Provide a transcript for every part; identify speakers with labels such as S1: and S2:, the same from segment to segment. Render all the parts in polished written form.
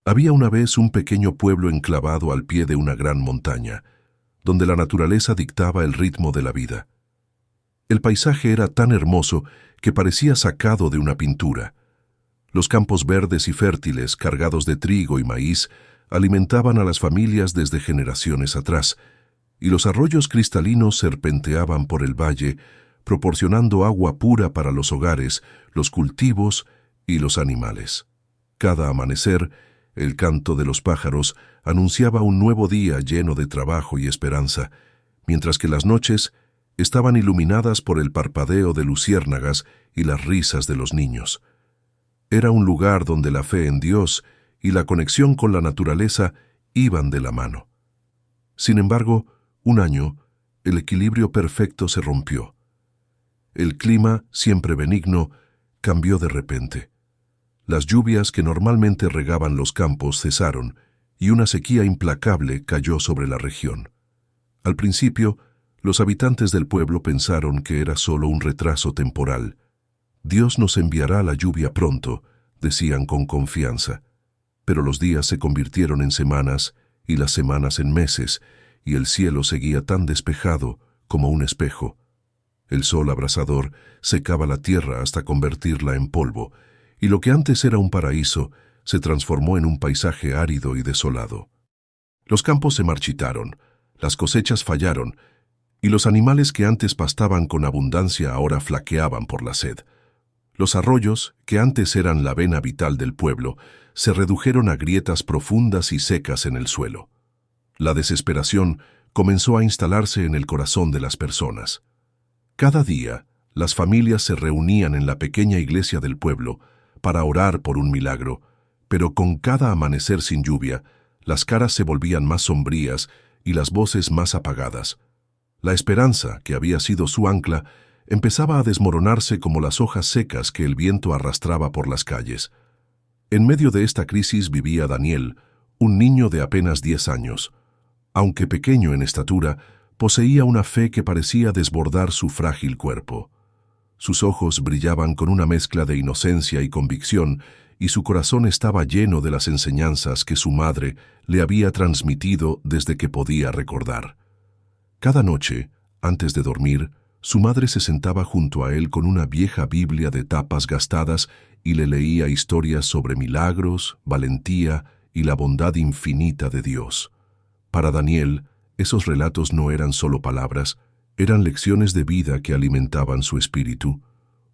S1: Había una vez un pequeño pueblo enclavado al pie de una gran montaña, donde la naturaleza dictaba el ritmo de la vida. El paisaje era tan hermoso que parecía sacado de una pintura. Los campos verdes y fértiles, cargados de trigo y maíz, alimentaban a las familias desde generaciones atrás, y los arroyos cristalinos serpenteaban por el valle, proporcionando agua pura para los hogares, los cultivos y los animales. Cada amanecer, el canto de los pájaros anunciaba un nuevo día lleno de trabajo y esperanza, mientras que las noches estaban iluminadas por el parpadeo de luciérnagas y las risas de los niños. Era un lugar donde la fe en Dios y la conexión con la naturaleza iban de la mano. Sin embargo, un año, el equilibrio perfecto se rompió. El clima, siempre benigno, cambió de repente. Las lluvias que normalmente regaban los campos cesaron y una sequía implacable cayó sobre la región. Al principio, los habitantes del pueblo pensaron que era solo un retraso temporal. Dios nos enviará la lluvia pronto, decían con confianza. Pero los días se convirtieron en semanas y las semanas en meses, y el cielo seguía tan despejado como un espejo. El sol abrasador secaba la tierra hasta convertirla en polvo, y lo que antes era un paraíso se transformó en un paisaje árido y desolado. Los campos se marchitaron, las cosechas fallaron, y los animales que antes pastaban con abundancia ahora flaqueaban por la sed. Los arroyos, que antes eran la vena vital del pueblo, se redujeron a grietas profundas y secas en el suelo. La desesperación comenzó a instalarse en el corazón de las personas. Cada día, las familias se reunían en la pequeña iglesia del pueblo para orar por un milagro, pero con cada amanecer sin lluvia, las caras se volvían más sombrías y las voces más apagadas. La esperanza, que había sido su ancla, empezaba a desmoronarse como las hojas secas que el viento arrastraba por las calles. En medio de esta crisis vivía Daniel, un niño de apenas 10 años. Aunque pequeño en estatura, poseía una fe que parecía desbordar su frágil cuerpo. Sus ojos brillaban con una mezcla de inocencia y convicción, y su corazón estaba lleno de las enseñanzas que su madre le había transmitido desde que podía recordar. Cada noche, antes de dormir, su madre se sentaba junto a él con una vieja Biblia de tapas gastadas y le leía historias sobre milagros, valentía y la bondad infinita de Dios. Para Daniel, esos relatos no eran solo palabras, eran lecciones de vida que alimentaban su espíritu.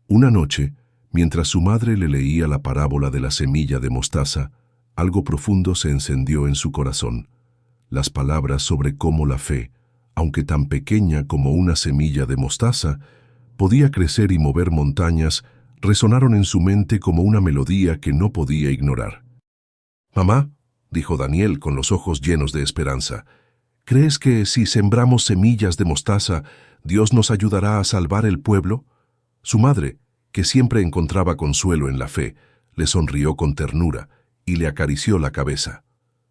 S1: Una noche, mientras su madre le leía la parábola de la semilla de mostaza, algo profundo se encendió en su corazón. Las palabras sobre cómo la fe, aunque tan pequeña como una semilla de mostaza, podía crecer y mover montañas, resonaron en su mente como una melodía que no podía ignorar. «Mamá», dijo Daniel con los ojos llenos de esperanza, «¿crees que si sembramos semillas de mostaza, Dios nos ayudará a salvar el pueblo?» Su madre, que siempre encontraba consuelo en la fe, le sonrió con ternura y le acarició la cabeza.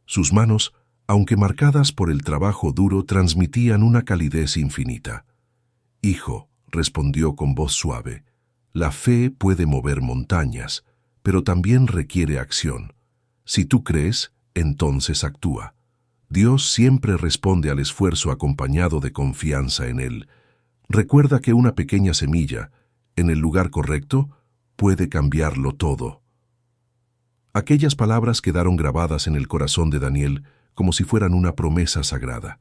S1: Sus manos, aunque marcadas por el trabajo duro, transmitían una calidez infinita. «Hijo», respondió con voz suave, «la fe puede mover montañas, pero también requiere acción. Si tú crees, entonces actúa. Dios siempre responde al esfuerzo acompañado de confianza en Él. Recuerda que una pequeña semilla, en el lugar correcto, puede cambiarlo todo». Aquellas palabras quedaron grabadas en el corazón de Daniel como si fueran una promesa sagrada.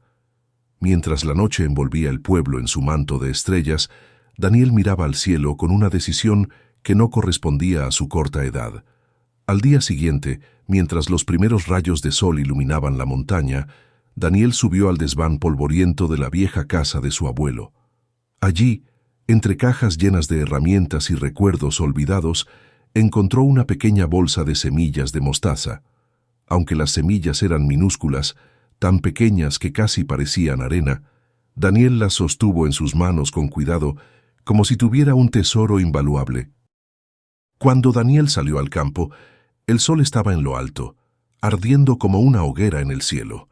S1: Mientras la noche envolvía el pueblo en su manto de estrellas, Daniel miraba al cielo con una decisión que no correspondía a su corta edad. Al día siguiente, mientras los primeros rayos de sol iluminaban la montaña, Daniel subió al desván polvoriento de la vieja casa de su abuelo. Allí, entre cajas llenas de herramientas y recuerdos olvidados, encontró una pequeña bolsa de semillas de mostaza. Aunque las semillas eran minúsculas, tan pequeñas que casi parecían arena, Daniel las sostuvo en sus manos con cuidado, como si tuviera un tesoro invaluable. Cuando Daniel salió al campo, el sol estaba en lo alto, ardiendo como una hoguera en el cielo.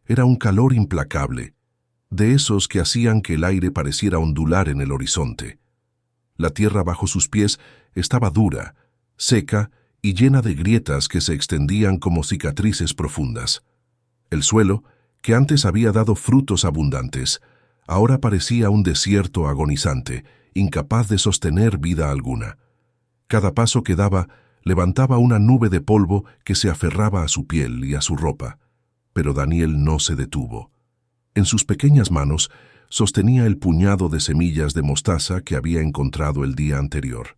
S1: Era un calor implacable, de esos que hacían que el aire pareciera ondular en el horizonte. La tierra bajo sus pies estaba dura, seca y llena de grietas que se extendían como cicatrices profundas. El suelo, que antes había dado frutos abundantes, ahora parecía un desierto agonizante, incapaz de sostener vida alguna. Cada paso que daba levantaba una nube de polvo que se aferraba a su piel y a su ropa. Pero Daniel no se detuvo. En sus pequeñas manos sostenía el puñado de semillas de mostaza que había encontrado el día anterior.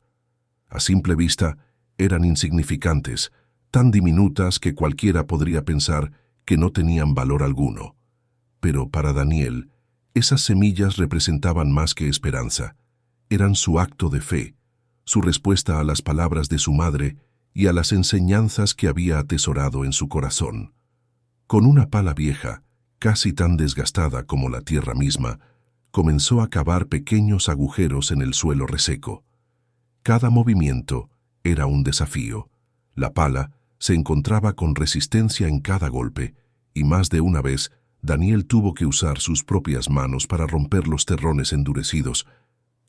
S1: A simple vista, eran insignificantes, tan diminutas que cualquiera podría pensar que no tenían valor alguno. Pero para Daniel, esas semillas representaban más que esperanza. Eran su acto de fe, su respuesta a las palabras de su madre y a las enseñanzas que había atesorado en su corazón. Con una pala vieja, casi tan desgastada como la tierra misma, comenzó a cavar pequeños agujeros en el suelo reseco. Cada movimiento era un desafío. La pala se encontraba con resistencia en cada golpe, y más de una vez Daniel tuvo que usar sus propias manos para romper los terrones endurecidos.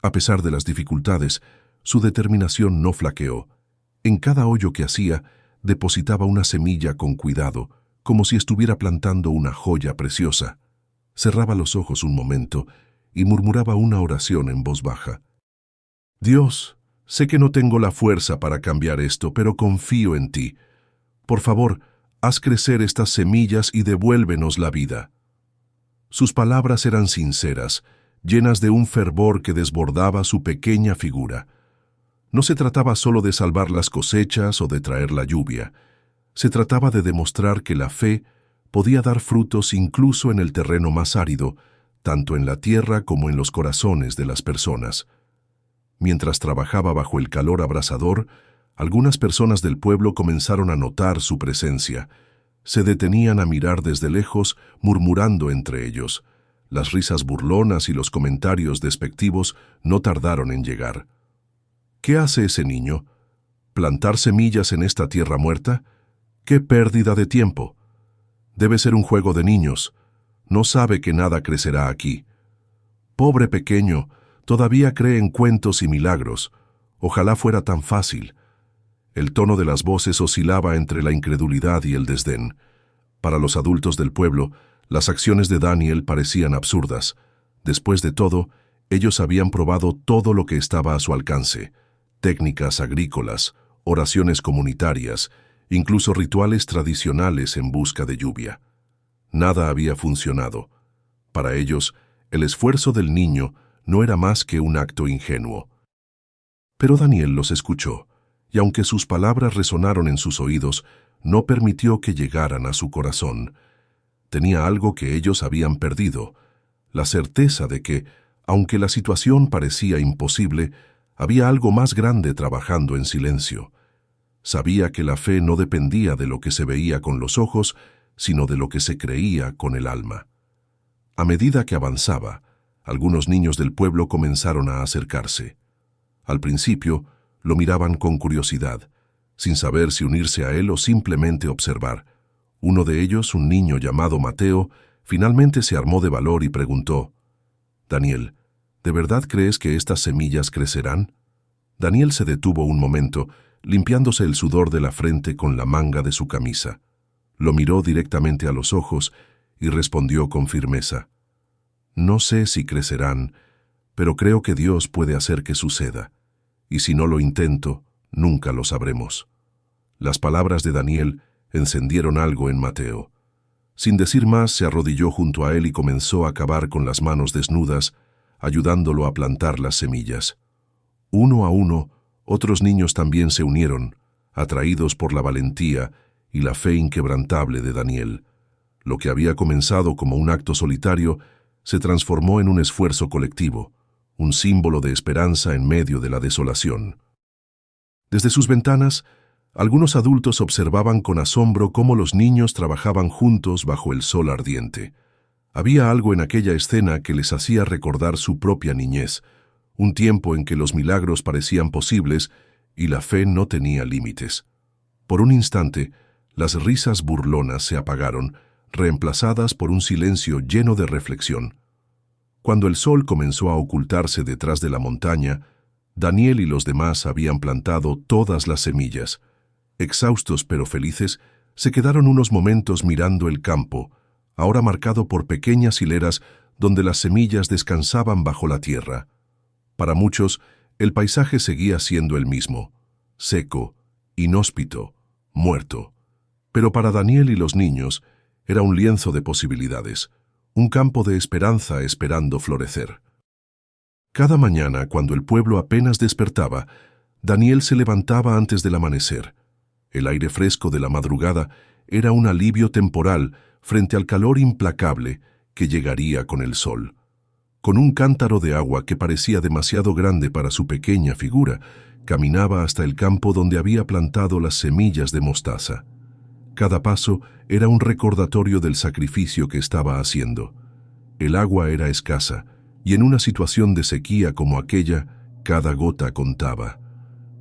S1: A pesar de las dificultades, su determinación no flaqueó. En cada hoyo que hacía, depositaba una semilla con cuidado, como si estuviera plantando una joya preciosa. Cerraba los ojos un momento y murmuraba una oración en voz baja. Dios, sé que no tengo la fuerza para cambiar esto, pero confío en ti. Por favor, haz crecer estas semillas y devuélvenos la vida. Sus palabras eran sinceras, llenas de un fervor que desbordaba su pequeña figura. No se trataba solo de salvar las cosechas o de traer la lluvia. Se trataba de demostrar que la fe podía dar frutos incluso en el terreno más árido, tanto en la tierra como en los corazones de las personas. Mientras trabajaba bajo el calor abrasador, algunas personas del pueblo comenzaron a notar su presencia. Se detenían a mirar desde lejos, murmurando entre ellos. Las risas burlonas y los comentarios despectivos no tardaron en llegar. ¿Qué hace ese niño? ¿Plantar semillas en esta tierra muerta? ¡Qué pérdida de tiempo! Debe ser un juego de niños. No sabe que nada crecerá aquí. Pobre pequeño, todavía cree en cuentos y milagros. Ojalá fuera tan fácil. El tono de las voces oscilaba entre la incredulidad y el desdén. Para los adultos del pueblo, las acciones de Daniel parecían absurdas. Después de todo, ellos habían probado todo lo que estaba a su alcance: técnicas agrícolas, oraciones comunitarias, incluso rituales tradicionales en busca de lluvia. Nada había funcionado. Para ellos, el esfuerzo del niño no era más que un acto ingenuo. Pero Daniel los escuchó, y aunque sus palabras resonaron en sus oídos, no permitió que llegaran a su corazón. Tenía algo que ellos habían perdido: la certeza de que, aunque la situación parecía imposible, había algo más grande trabajando en silencio. Sabía que la fe no dependía de lo que se veía con los ojos, sino de lo que se creía con el alma. A medida que avanzaba, algunos niños del pueblo comenzaron a acercarse. Al principio, lo miraban con curiosidad, sin saber si unirse a él o simplemente observar. Uno de ellos, un niño llamado Mateo, finalmente se armó de valor y preguntó: «Daniel, ¿de verdad crees que estas semillas crecerán?» Daniel se detuvo un momento, limpiándose el sudor de la frente con la manga de su camisa. Lo miró directamente a los ojos y respondió con firmeza: «No sé si crecerán, pero creo que Dios puede hacer que suceda. Y si no lo intento, nunca lo sabremos». Las palabras de Daniel encendieron algo en Mateo. Sin decir más, se arrodilló junto a él y comenzó a cavar con las manos desnudas, ayudándolo a plantar las semillas. Uno a uno, otros niños también se unieron, atraídos por la valentía y la fe inquebrantable de Daniel. Lo que había comenzado como un acto solitario se transformó en un esfuerzo colectivo, un símbolo de esperanza en medio de la desolación. Desde sus ventanas, algunos adultos observaban con asombro cómo los niños trabajaban juntos bajo el sol ardiente. Había algo en aquella escena que les hacía recordar su propia niñez, un tiempo en que los milagros parecían posibles y la fe no tenía límites. Por un instante, las risas burlonas se apagaron, reemplazadas por un silencio lleno de reflexión. Cuando el sol comenzó a ocultarse detrás de la montaña, Daniel y los demás habían plantado todas las semillas. Exhaustos pero felices, se quedaron unos momentos mirando el campo, ahora marcado por pequeñas hileras donde las semillas descansaban bajo la tierra. Para muchos, el paisaje seguía siendo el mismo, seco, inhóspito, muerto. Pero para Daniel y los niños, era un lienzo de posibilidades, un campo de esperanza esperando florecer. Cada mañana, cuando el pueblo apenas despertaba, Daniel se levantaba antes del amanecer. El aire fresco de la madrugada era un alivio temporal frente al calor implacable que llegaría con el sol. Con un cántaro de agua que parecía demasiado grande para su pequeña figura, caminaba hasta el campo donde había plantado las semillas de mostaza. Cada paso era un recordatorio del sacrificio que estaba haciendo. El agua era escasa, y en una situación de sequía como aquella, cada gota contaba.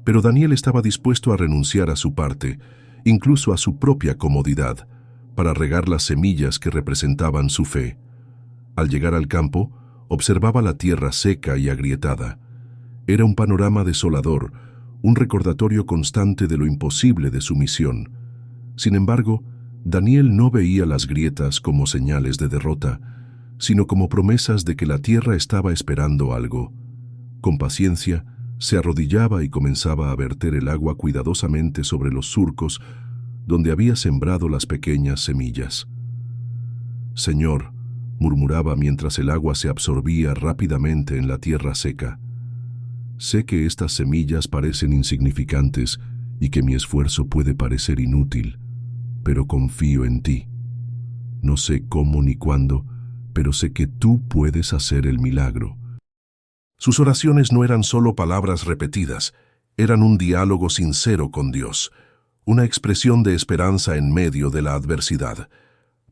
S1: Pero Daniel estaba dispuesto a renunciar a su parte, incluso a su propia comodidad, para regar las semillas que representaban su fe. Al llegar al campo, observaba la tierra seca y agrietada. Era un panorama desolador, un recordatorio constante de lo imposible de su misión. Sin embargo, Daniel no veía las grietas como señales de derrota, sino como promesas de que la tierra estaba esperando algo. Con paciencia, se arrodillaba y comenzaba a verter el agua cuidadosamente sobre los surcos donde había sembrado las pequeñas semillas. «Señor», murmuraba mientras el agua se absorbía rápidamente en la tierra seca, «sé que estas semillas parecen insignificantes y que mi esfuerzo puede parecer inútil, pero confío en ti. No sé cómo ni cuándo, pero sé que tú puedes hacer el milagro». Sus oraciones no eran solo palabras repetidas, eran un diálogo sincero con Dios, una expresión de esperanza en medio de la adversidad.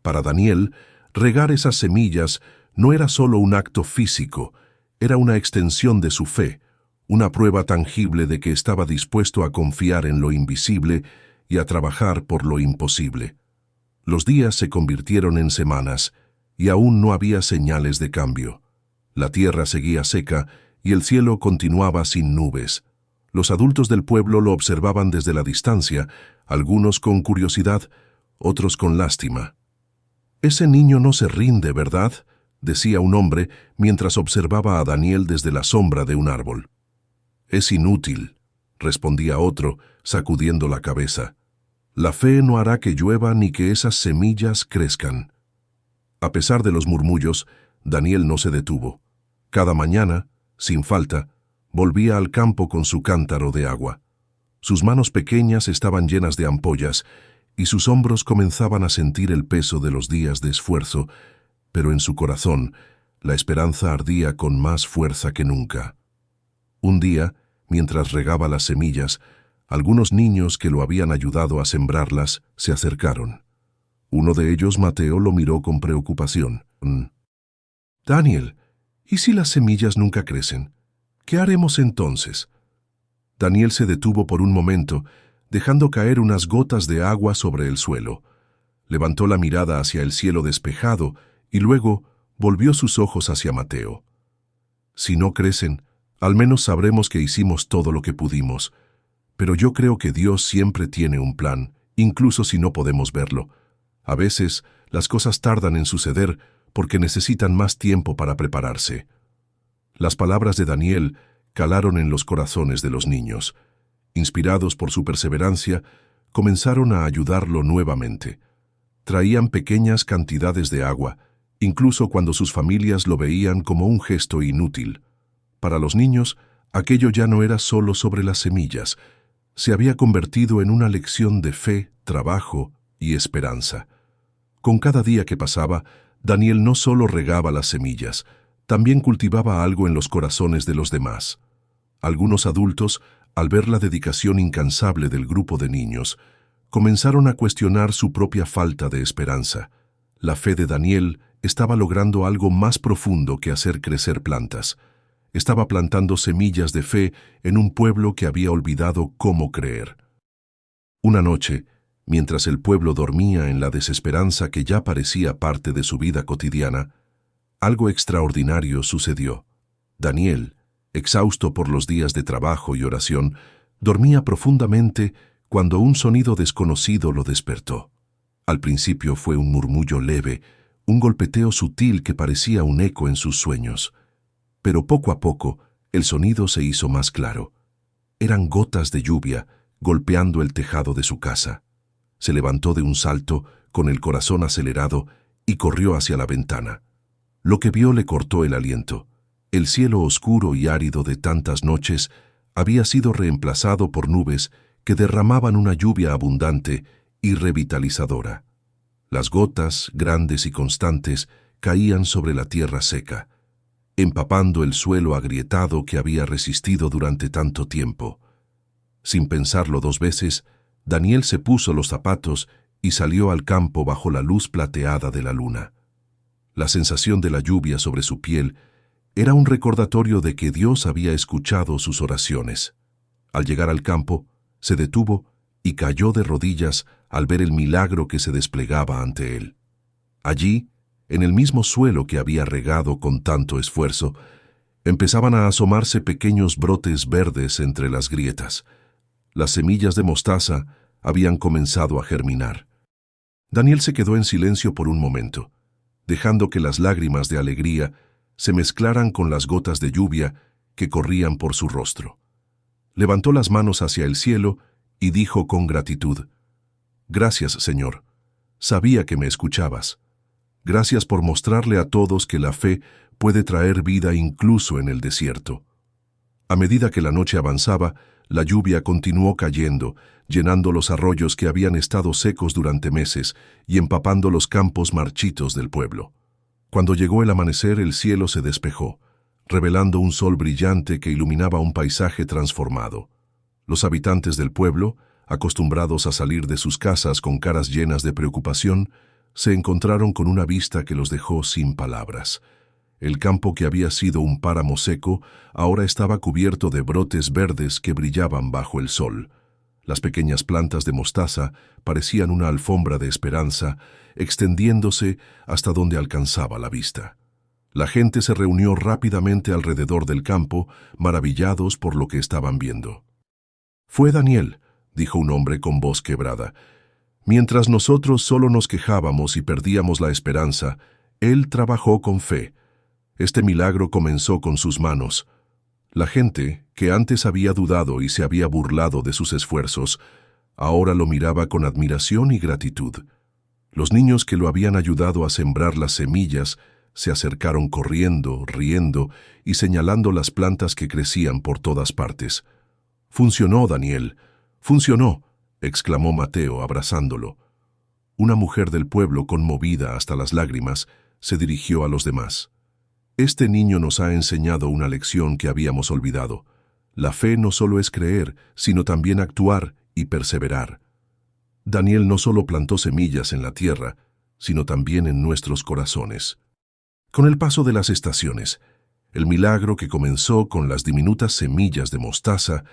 S1: Para Daniel, regar esas semillas no era solo un acto físico, era una extensión de su fe, una prueba tangible de que estaba dispuesto a confiar en lo invisible y a trabajar por lo imposible. Los días se convirtieron en semanas, y aún no había señales de cambio. La tierra seguía seca y el cielo continuaba sin nubes. Los adultos del pueblo lo observaban desde la distancia, algunos con curiosidad, otros con lástima. «Ese niño no se rinde, ¿verdad?», decía un hombre mientras observaba a Daniel desde la sombra de un árbol. «Es inútil», respondía otro, sacudiendo la cabeza. «La fe no hará que llueva ni que esas semillas crezcan». A pesar de los murmullos, Daniel no se detuvo. Cada mañana, sin falta, volvía al campo con su cántaro de agua. Sus manos pequeñas estaban llenas de ampollas y sus hombros comenzaban a sentir el peso de los días de esfuerzo, pero en su corazón la esperanza ardía con más fuerza que nunca. Un día, mientras regaba las semillas, algunos niños que lo habían ayudado a sembrarlas se acercaron. Uno de ellos, Mateo, lo miró con preocupación. «Daniel, ¿y si las semillas nunca crecen? ¿Qué haremos entonces?». Daniel se detuvo por un momento, dejando caer unas gotas de agua sobre el suelo. Levantó la mirada hacia el cielo despejado y luego volvió sus ojos hacia Mateo. «Si no crecen, al menos sabremos que hicimos todo lo que pudimos. Pero yo creo que Dios siempre tiene un plan, incluso si no podemos verlo. A veces, las cosas tardan en suceder porque necesitan más tiempo para prepararse». Las palabras de Daniel calaron en los corazones de los niños. Inspirados por su perseverancia, comenzaron a ayudarlo nuevamente. Traían pequeñas cantidades de agua, incluso cuando sus familias lo veían como un gesto inútil. Para los niños, aquello ya no era solo sobre las semillas, se había convertido en una lección de fe, trabajo y esperanza. Con cada día que pasaba, Daniel no solo regaba las semillas, también cultivaba algo en los corazones de los demás. Algunos adultos, al ver la dedicación incansable del grupo de niños, comenzaron a cuestionar su propia falta de esperanza. La fe de Daniel estaba logrando algo más profundo que hacer crecer plantas. Estaba plantando semillas de fe en un pueblo que había olvidado cómo creer. Una noche, mientras el pueblo dormía en la desesperanza que ya parecía parte de su vida cotidiana, algo extraordinario sucedió. Daniel, exhausto por los días de trabajo y oración, dormía profundamente cuando un sonido desconocido lo despertó. Al principio fue un murmullo leve, un golpeteo sutil que parecía un eco en sus sueños. Pero poco a poco, el sonido se hizo más claro. Eran gotas de lluvia golpeando el tejado de su casa. Se levantó de un salto, con el corazón acelerado, y corrió hacia la ventana. Lo que vio le cortó el aliento. El cielo oscuro y árido de tantas noches había sido reemplazado por nubes que derramaban una lluvia abundante y revitalizadora. Las gotas, grandes y constantes, caían sobre la tierra seca, empapando el suelo agrietado que había resistido durante tanto tiempo. Sin pensarlo dos veces, Daniel se puso los zapatos y salió al campo bajo la luz plateada de la luna. La sensación de la lluvia sobre su piel era un recordatorio de que Dios había escuchado sus oraciones. Al llegar al campo, se detuvo y cayó de rodillas al ver el milagro que se desplegaba ante él. Allí, en el mismo suelo que había regado con tanto esfuerzo, empezaban a asomarse pequeños brotes verdes entre las grietas. Las semillas de mostaza habían comenzado a germinar. Daniel se quedó en silencio por un momento, dejando que las lágrimas de alegría se mezclaran con las gotas de lluvia que corrían por su rostro. Levantó las manos hacia el cielo y dijo con gratitud: «Gracias, Señor. Sabía que me escuchabas. Gracias por mostrarle a todos que la fe puede traer vida incluso en el desierto». A medida que la noche avanzaba, la lluvia continuó cayendo, llenando los arroyos que habían estado secos durante meses y empapando los campos marchitos del pueblo. Cuando llegó el amanecer, el cielo se despejó, revelando un sol brillante que iluminaba un paisaje transformado. Los habitantes del pueblo, acostumbrados a salir de sus casas con caras llenas de preocupación, se encontraron con una vista que los dejó sin palabras. El campo que había sido un páramo seco ahora estaba cubierto de brotes verdes que brillaban bajo el sol. Las pequeñas plantas de mostaza parecían una alfombra de esperanza, extendiéndose hasta donde alcanzaba la vista. La gente se reunió rápidamente alrededor del campo, maravillados por lo que estaban viendo. «Fue Daniel», dijo un hombre con voz quebrada. «Mientras nosotros solo nos quejábamos y perdíamos la esperanza, él trabajó con fe. Este milagro comenzó con sus manos». La gente, que antes había dudado y se había burlado de sus esfuerzos, ahora lo miraba con admiración y gratitud. Los niños que lo habían ayudado a sembrar las semillas se acercaron corriendo, riendo y señalando las plantas que crecían por todas partes. «Funcionó, Daniel, funcionó», exclamó Mateo abrazándolo. Una mujer del pueblo, conmovida hasta las lágrimas, se dirigió a los demás. «Este niño nos ha enseñado una lección que habíamos olvidado. La fe no solo es creer, sino también actuar y perseverar». Daniel no solo plantó semillas en la tierra, sino también en nuestros corazones. Con el paso de las estaciones, el milagro que comenzó con las diminutas semillas de mostaza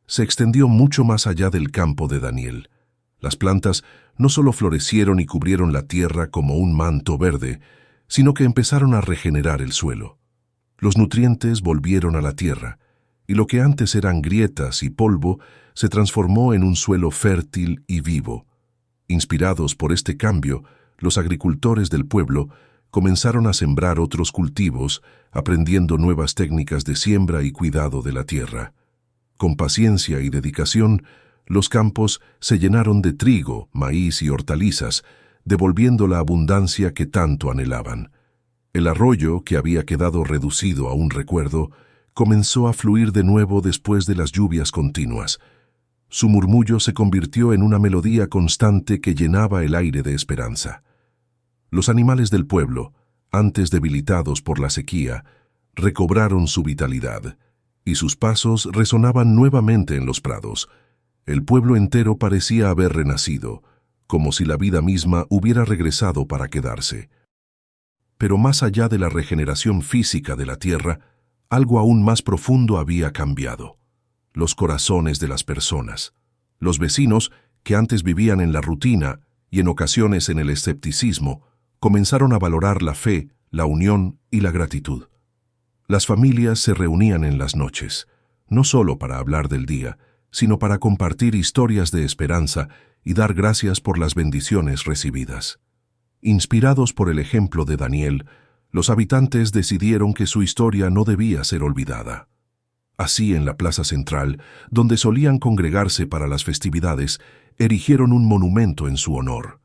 S1: se extendió mucho más allá del campo de Daniel. Las plantas no solo florecieron y cubrieron la tierra como un manto verde, sino que empezaron a regenerar el suelo. Los nutrientes volvieron a la tierra, y lo que antes eran grietas y polvo se transformó en un suelo fértil y vivo. Inspirados por este cambio, los agricultores del pueblo comenzaron a sembrar otros cultivos, aprendiendo nuevas técnicas de siembra y cuidado de la tierra. Con paciencia y dedicación, los campos se llenaron de trigo, maíz y hortalizas, devolviendo la abundancia que tanto anhelaban. El arroyo, que había quedado reducido a un recuerdo, comenzó a fluir de nuevo después de las lluvias continuas. Su murmullo se convirtió en una melodía constante que llenaba el aire de esperanza. Los animales del pueblo, antes debilitados por la sequía, recobraron su vitalidad, y sus pasos resonaban nuevamente en los prados. El pueblo entero parecía haber renacido, como si la vida misma hubiera regresado para quedarse. Pero más allá de la regeneración física de la tierra, algo aún más profundo había cambiado: los corazones de las personas. Los vecinos, que antes vivían en la rutina y en ocasiones en el escepticismo, comenzaron a valorar la fe, la unión y la gratitud. Las familias se reunían en las noches, no solo para hablar del día, sino para compartir historias de esperanza y dar gracias por las bendiciones recibidas. Inspirados por el ejemplo de Daniel, los habitantes decidieron que su historia no debía ser olvidada. Así, en la plaza central, donde solían congregarse para las festividades, erigieron un monumento en su honor.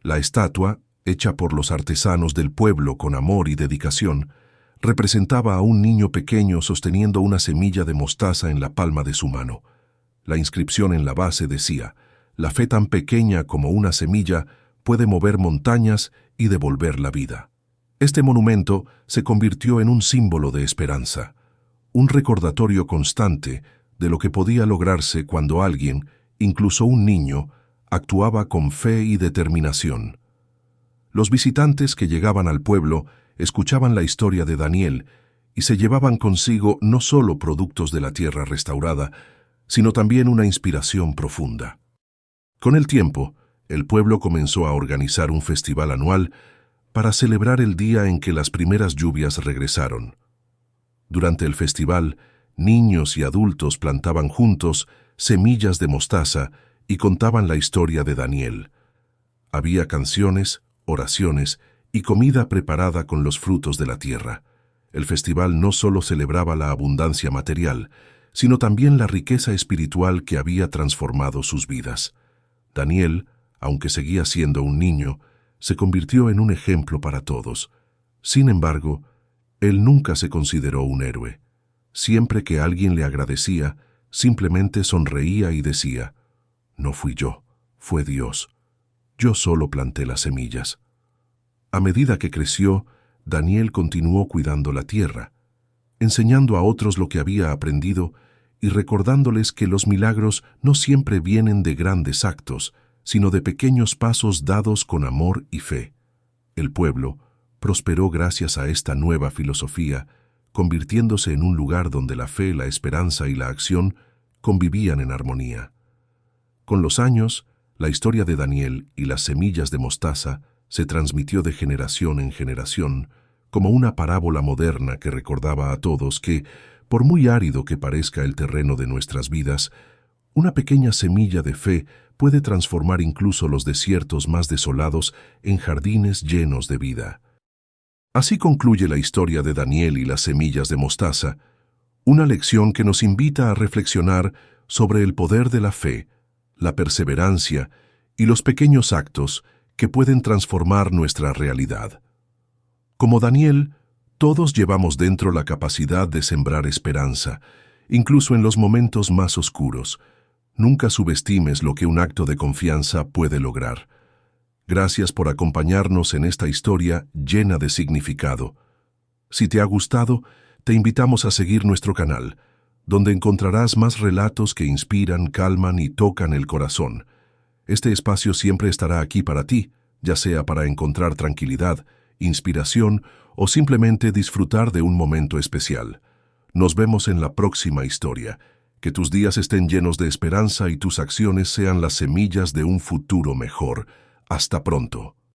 S1: La estatua, hecha por los artesanos del pueblo con amor y dedicación, representaba a un niño pequeño sosteniendo una semilla de mostaza en la palma de su mano. La inscripción en la base decía: «La fe tan pequeña como una semilla puede mover montañas y devolver la vida». Este monumento se convirtió en un símbolo de esperanza, un recordatorio constante de lo que podía lograrse cuando alguien, incluso un niño, actuaba con fe y determinación. Los visitantes que llegaban al pueblo escuchaban la historia de Daniel y se llevaban consigo no solo productos de la tierra restaurada, sino también una inspiración profunda. Con el tiempo, el pueblo comenzó a organizar un festival anual para celebrar el día en que las primeras lluvias regresaron. Durante el festival, niños y adultos plantaban juntos semillas de mostaza y contaban la historia de Daniel. Había canciones, oraciones y comida preparada con los frutos de la tierra. El festival no solo celebraba la abundancia material, sino también la riqueza espiritual que había transformado sus vidas. Daniel, aunque seguía siendo un niño, se convirtió en un ejemplo para todos. Sin embargo, él nunca se consideró un héroe. Siempre que alguien le agradecía, simplemente sonreía y decía: «No fui yo, fue Dios. Yo solo planté las semillas». A medida que creció, Daniel continuó cuidando la tierra, enseñando a otros lo que había aprendido y recordándoles que los milagros no siempre vienen de grandes actos, sino de pequeños pasos dados con amor y fe. El pueblo prosperó gracias a esta nueva filosofía, convirtiéndose en un lugar donde la fe, la esperanza y la acción convivían en armonía. Con los años, la historia de Daniel y las semillas de mostaza se transmitió de generación en generación, como una parábola moderna que recordaba a todos que, por muy árido que parezca el terreno de nuestras vidas, una pequeña semilla de fe puede transformar incluso los desiertos más desolados en jardines llenos de vida. Así concluye la historia de Daniel y las semillas de mostaza, una lección que nos invita a reflexionar sobre el poder de la fe, la perseverancia y los pequeños actos que pueden transformar nuestra realidad. Como Daniel, todos llevamos dentro la capacidad de sembrar esperanza, incluso en los momentos más oscuros. Nunca subestimes lo que un acto de confianza puede lograr. Gracias por acompañarnos en esta historia llena de significado. Si te ha gustado, te invitamos a seguir nuestro canal, donde encontrarás más relatos que inspiran, calman y tocan el corazón. Este espacio siempre estará aquí para ti, ya sea para encontrar tranquilidad, inspiración o simplemente disfrutar de un momento especial. Nos vemos en la próxima historia. Que tus días estén llenos de esperanza y tus acciones sean las semillas de un futuro mejor. Hasta pronto.